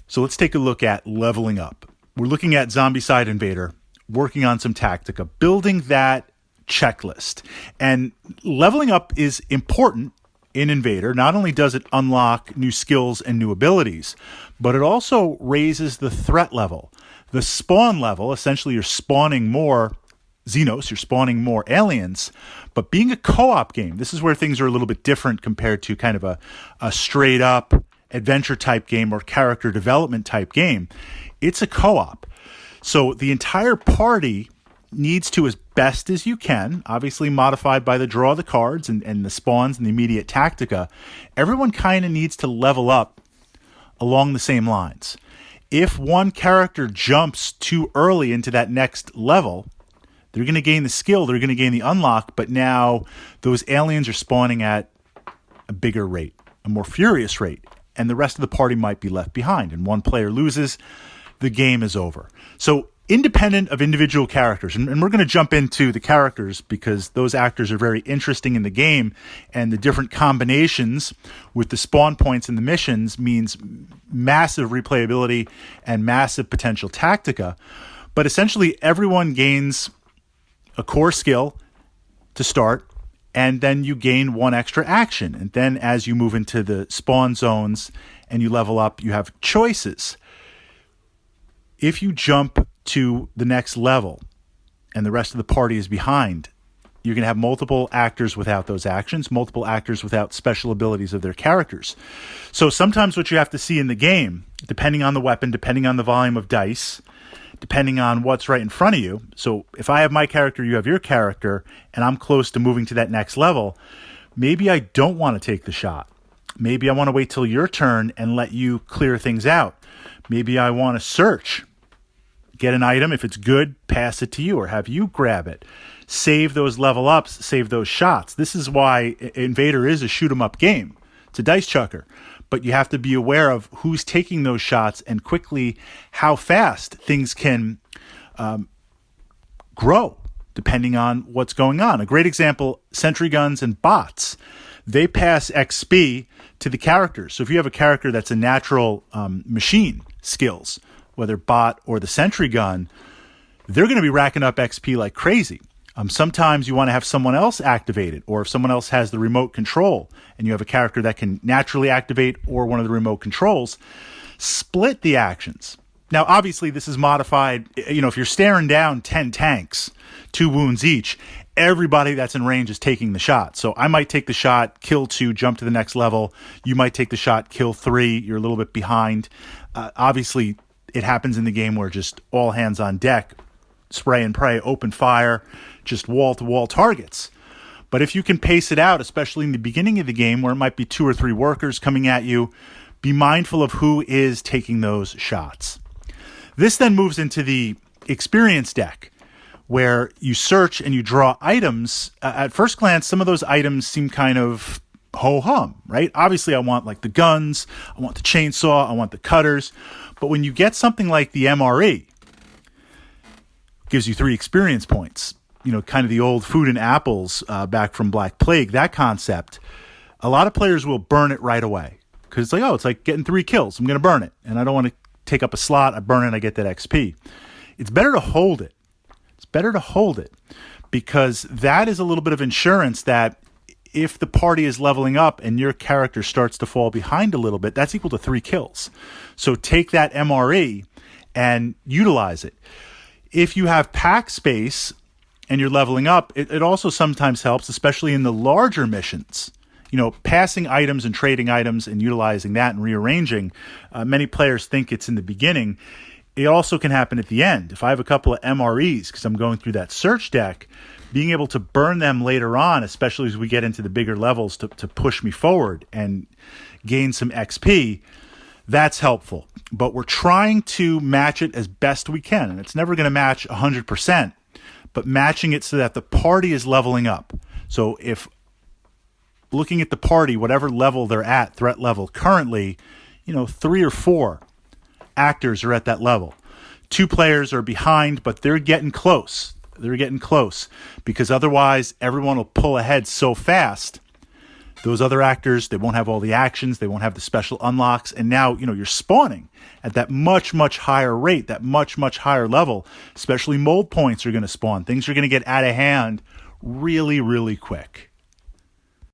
So let's take a look at leveling up. We're looking at Zombicide Invader, working on some Tactica, building that checklist. And leveling up is important in Invader. Not only does it unlock new skills and new abilities, but it also raises the threat level. The spawn level, essentially you're spawning more Xenos, you're spawning more aliens, but being a co-op game, this is where things are a little bit different compared to kind of a straight up adventure type game or character development type game. It's a co-op. So the entire party needs to, as best as you can, obviously modified by the draw of the cards and the spawns and the immediate Tactica, everyone kind of needs to level up along the same lines. If one character jumps too early into that next level, they're going to gain the skill, they're going to gain the unlock, but now those aliens are spawning at a bigger rate, a more furious rate, and the rest of the party might be left behind. And one player loses, the game is over. So independent of individual characters, and we're going to jump into the characters because those actors are very interesting in the game, and the different combinations with the spawn points and the missions means massive replayability and massive potential Tactica. But essentially everyone gains a core skill to start, and then you gain one extra action. And then as you move into the spawn zones and you level up, you have choices. If you jump to the next level and the rest of the party is behind, you're going to have multiple actors without those actions, multiple actors without special abilities of their characters. So sometimes what you have to see in the game, depending on the weapon, depending on the volume of dice, depending on what's right in front of you. So if I have my character, you have your character, and I'm close to moving to that next level, maybe I don't want to take the shot. Maybe I want to wait till your turn and let you clear things out. Maybe I want to search, get an item. If it's good, pass it to you or have you grab it. Save those level ups, save those shots. This is why Invader is a shoot 'em up game. It's a dice chucker. But you have to be aware of who's taking those shots and quickly how fast things can grow depending on what's going on. A great example, sentry guns and bots. They pass XP to the characters. So if you have a character that's a natural machine skills, whether bot or the sentry gun, they're going to be racking up XP like crazy. Sometimes you want to have someone else activate it, or if someone else has the remote control and you have a character that can naturally activate or one of the remote controls, split the actions. Now, obviously, this is modified. If you're staring down 10 tanks, 2 wounds each, everybody that's in range is taking the shot. So I might take the shot, kill 2, jump to the next level. You might take the shot, kill 3. You're a little bit behind. Obviously, it happens in the game where just all hands on deck, spray and pray, open fire, just wall-to-wall targets. But if you can pace it out, especially in the beginning of the game where it might be 2 or 3 workers coming at you, be mindful of who is taking those shots. This then moves into the experience deck where you search and you draw items. At first glance, some of those items seem kind of ho-hum, right? Obviously, I want like the guns, I want the chainsaw, I want the cutters. But when you get something like the MRE, gives you 3 experience points. Kind of the old food and apples back from Black Plague, that concept. A lot of players will burn it right away because it's like getting 3 kills. I'm going to burn it. And I don't want to take up a slot. I burn it, I get that XP. It's better to hold it. It's better to hold it because that is a little bit of insurance that if the party is leveling up and your character starts to fall behind a little bit, that's equal to 3 kills. So take that MRE and utilize it. If you have pack space and you're leveling up, it also sometimes helps, especially in the larger missions. Passing items and trading items and utilizing that and rearranging. Many players think it's in the beginning. It also can happen at the end. If I have a couple of MREs, because I'm going through that search deck, being able to burn them later on, especially as we get into the bigger levels to push me forward and gain some XP, that's helpful. But we're trying to match it as best we can. And it's never going to match 100%, but matching it so that the party is leveling up. So if looking at the party, whatever level they're at, threat level currently, 3 or 4 actors are at that level. 2 players are behind, but they're getting close. They're getting close because otherwise everyone will pull ahead so fast Those other actors, they won't have all the actions, they won't have the special unlocks, and now, you're spawning at that much, much higher rate, that much, much higher level. Especially mold points are going to spawn. Things are going to get out of hand really, really quick.